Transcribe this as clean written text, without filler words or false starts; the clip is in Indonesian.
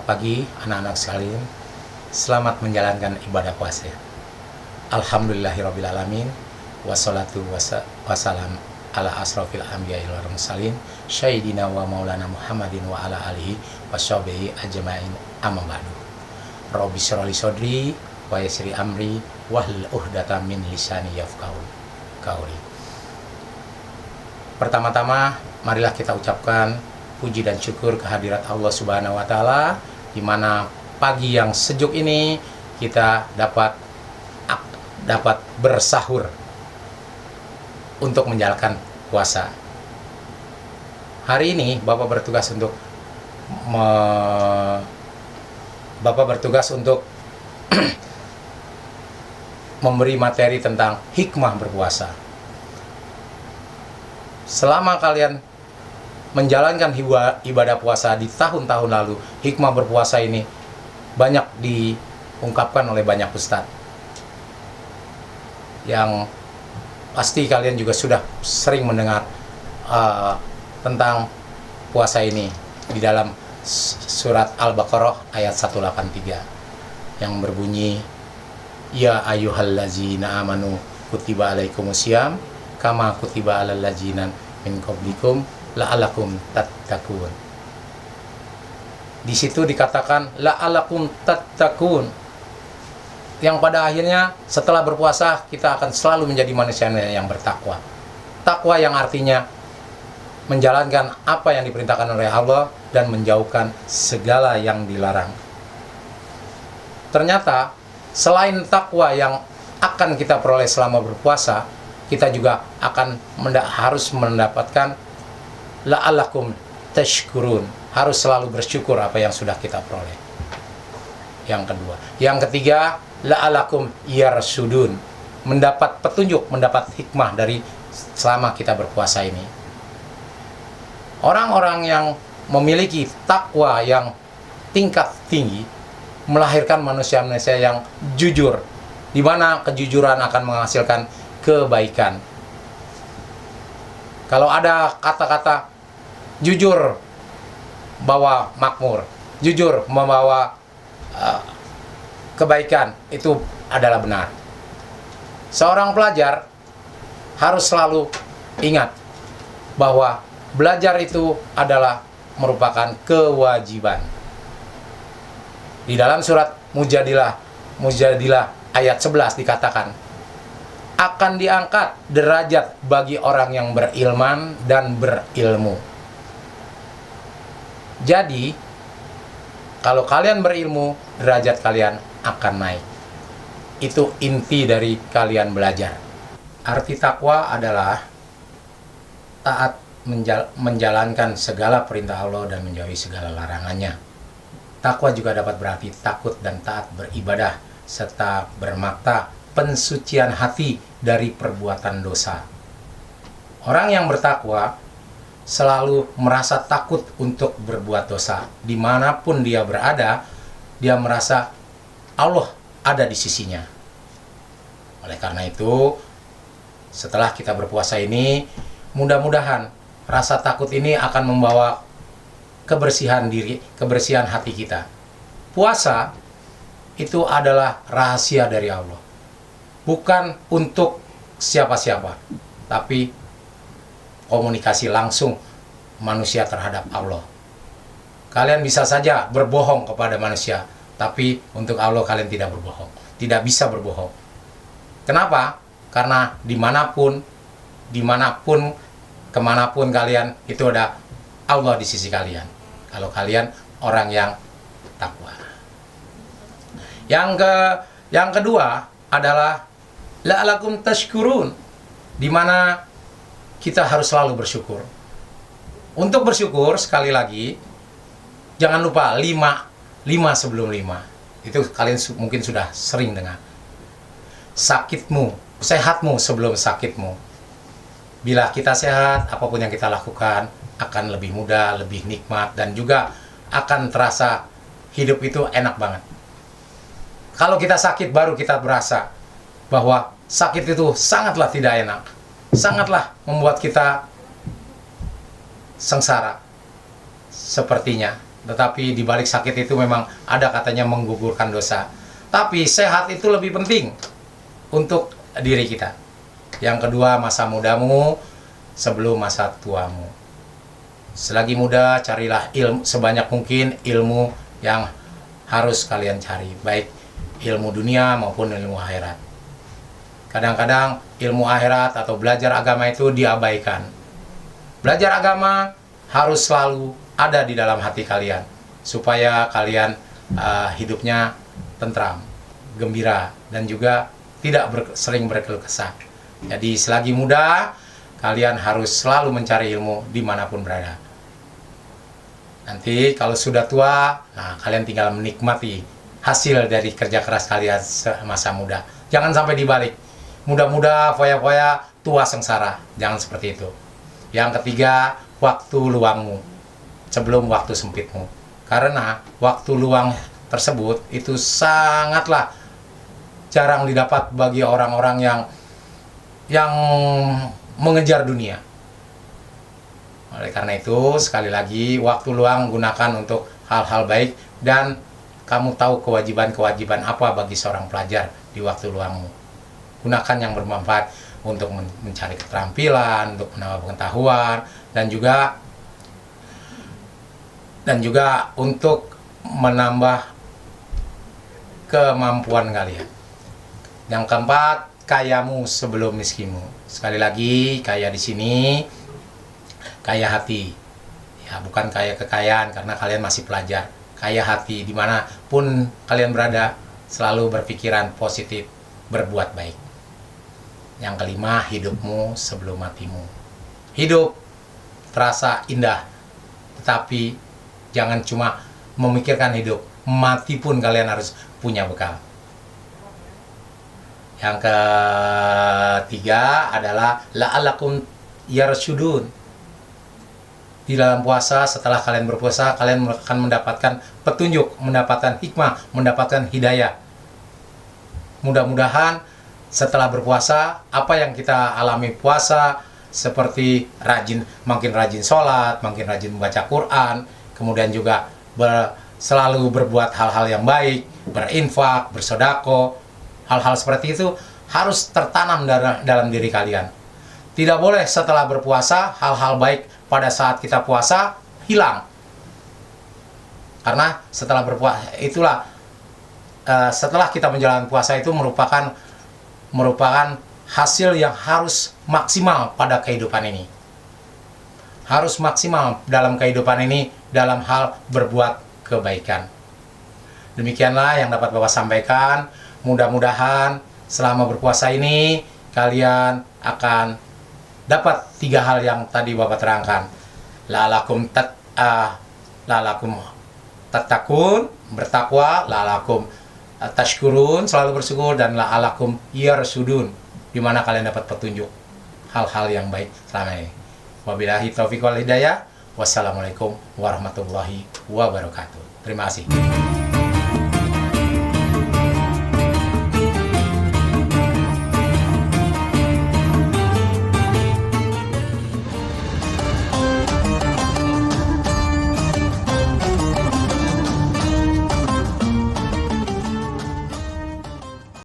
Selamat pagi anak-anak sekalian. Selamat menjalankan ibadah puasa. Alhamdulillahirrabbilalamin. Wassalatu wassalam ala asrafil anbiya'i wal mursalin syahidina wa maulana Muhammadin wa ala alihi washabihi ajma'in amma ba'du. Rabbi shrah li sadri wa yassir li amri wahlul 'uqdatam min lisani yafqahu qawli. Pertama-tama marilah kita ucapkan puji dan syukur kehadirat Allah Subhanahu wa taala, di mana pagi yang sejuk ini kita dapat bersahur untuk menjalankan puasa. Hari ini Bapak bertugas untuk memberi materi tentang hikmah berpuasa. Selama kalian menjalankan ibadah puasa di tahun-tahun lalu, hikmah berpuasa ini banyak diungkapkan oleh banyak ustadz. Yang pasti kalian juga sudah sering mendengar tentang puasa ini di dalam surat Al-Baqarah ayat 183 yang berbunyi, Ya ayyuhallazina amanu kutiba alaikumusiyam kama kutiba alal ladzina min qablikum la'alakum tattaqun. Di situ dikatakan la'alakum tattaqun, yang pada akhirnya setelah berpuasa kita akan selalu menjadi manusia yang bertakwa. Takwa yang artinya menjalankan apa yang diperintahkan oleh Allah dan menjauhkan segala yang dilarang. Ternyata selain takwa yang akan kita peroleh selama berpuasa, kita juga harus mendapatkan la'alakum tashkurun, harus selalu bersyukur apa yang sudah kita peroleh. Yang kedua, yang ketiga, la'alakum yarsudun, mendapat petunjuk, mendapat hikmah dari selama kita berpuasa ini. Orang-orang yang memiliki takwa yang tingkat tinggi melahirkan manusia-manusia yang jujur, di mana kejujuran akan menghasilkan kebaikan. Kalau ada kata-kata jujur bawa makmur, jujur membawa kebaikan, itu adalah benar. Seorang pelajar harus selalu ingat bahwa belajar itu adalah merupakan kewajiban. Di dalam surat Mujadilah ayat 11 dikatakan, akan diangkat derajat bagi orang yang berilman dan berilmu. Jadi, kalau kalian berilmu, derajat kalian akan naik. Itu inti dari kalian belajar. Arti takwa adalah taat menjalankan segala perintah Allah dan menjauhi segala larangannya. Takwa juga dapat berarti takut dan taat beribadah, serta bermakna pensucian hati dari perbuatan dosa. Orang yang bertakwa selalu merasa takut untuk berbuat dosa. Dimanapun dia berada, dia merasa Allah ada di sisinya. Oleh karena itu, setelah kita berpuasa ini, mudah-mudahan rasa takut ini akan membawa kebersihan diri, kebersihan hati kita. Puasa itu adalah rahasia dari Allah. Bukan untuk siapa-siapa, tapi komunikasi langsung manusia terhadap Allah. Kalian bisa saja berbohong kepada manusia, tapi untuk Allah kalian tidak berbohong, tidak bisa berbohong. Kenapa? Karena dimanapun, kemanapun kalian, itu ada Allah di sisi kalian. Kalau kalian orang yang takwa. Yang kedua adalah la'alakum tashkurun, di mana kita harus selalu bersyukur. Untuk bersyukur, sekali lagi, jangan lupa 5 sebelum 5. Itu kalian mungkin sudah sering dengar. Sehatmu sebelum sakitmu. Bila kita sehat, apapun yang kita lakukan akan lebih mudah, lebih nikmat, dan juga akan terasa hidup itu enak banget. Kalau kita sakit, baru kita berasa bahwa sakit itu sangatlah tidak enak. Sangatlah membuat kita sengsara. Sepertinya Tetapi di balik sakit itu memang ada katanya menggugurkan dosa. Tapi sehat itu lebih penting untuk diri kita. Yang kedua, masa mudamu sebelum masa tuamu. Selagi muda, carilah ilmu sebanyak mungkin, ilmu yang harus kalian cari, baik ilmu dunia maupun ilmu akhirat. Kadang-kadang ilmu akhirat atau belajar agama itu diabaikan. Belajar agama harus selalu ada di dalam hati kalian, supaya kalian hidupnya tentram, gembira, dan juga tidak sering berkeluh kesah. Jadi selagi muda, kalian harus selalu mencari ilmu dimanapun berada. Nanti kalau sudah tua, nah kalian tinggal menikmati hasil dari kerja keras kalian semasa muda. Jangan sampai dibalik. Muda-muda, foya-foya, tua sengsara. Jangan seperti itu. Yang ketiga, waktu luangmu sebelum waktu sempitmu. Karena waktu luang tersebut itu sangatlah jarang didapat bagi orang-orang yang mengejar dunia. Oleh karena itu, sekali lagi, waktu luang gunakan untuk hal-hal baik, dan kamu tahu kewajiban-kewajiban apa bagi seorang pelajar di waktu luangmu. Gunakan yang bermanfaat untuk mencari keterampilan, untuk menambah pengetahuan, dan juga untuk menambah kemampuan kalian. Yang keempat, kayamu sebelum miskinmu. Sekali lagi, kaya di sini kaya hati, ya bukan kaya kekayaan, karena kalian masih pelajar. Kaya hati, dimanapun kalian berada, selalu berpikiran positif, berbuat baik. Yang kelima, hidupmu sebelum matimu. Hidup terasa indah, tetapi jangan cuma memikirkan hidup, mati pun kalian harus punya bekal. Yang ketiga adalah la'alakum yarsyudun. Di dalam puasa, setelah kalian berpuasa, kalian akan mendapatkan petunjuk, mendapatkan hikmah, mendapatkan hidayah. Mudah-mudahan setelah berpuasa, apa yang kita alami puasa, seperti makin rajin sholat, makin rajin membaca Quran, kemudian juga selalu berbuat hal-hal yang baik, berinfak, bersedekah, hal-hal seperti itu harus tertanam dalam diri kalian. Tidak boleh setelah berpuasa, hal-hal baik pada saat kita puasa hilang. Karena setelah berpuasa itulah setelah kita menjalankan puasa itu merupakan hasil yang harus maksimal pada kehidupan ini. Harus maksimal dalam kehidupan ini dalam hal berbuat kebaikan. Demikianlah yang dapat Bapak sampaikan. Mudah-mudahan selama berpuasa ini kalian akan dapat 3 hal yang tadi Bapak terangkan. La'alakum tattaqun, bertakwa, la'alakum tashkurun, selalu bersyukur, dan la'alakum yarsudun, di mana kalian dapat petunjuk hal-hal yang baik selama ini. Wabillahi taufiq wal hidayah. Wassalamualaikum warahmatullahi wabarakatuh. Terima kasih.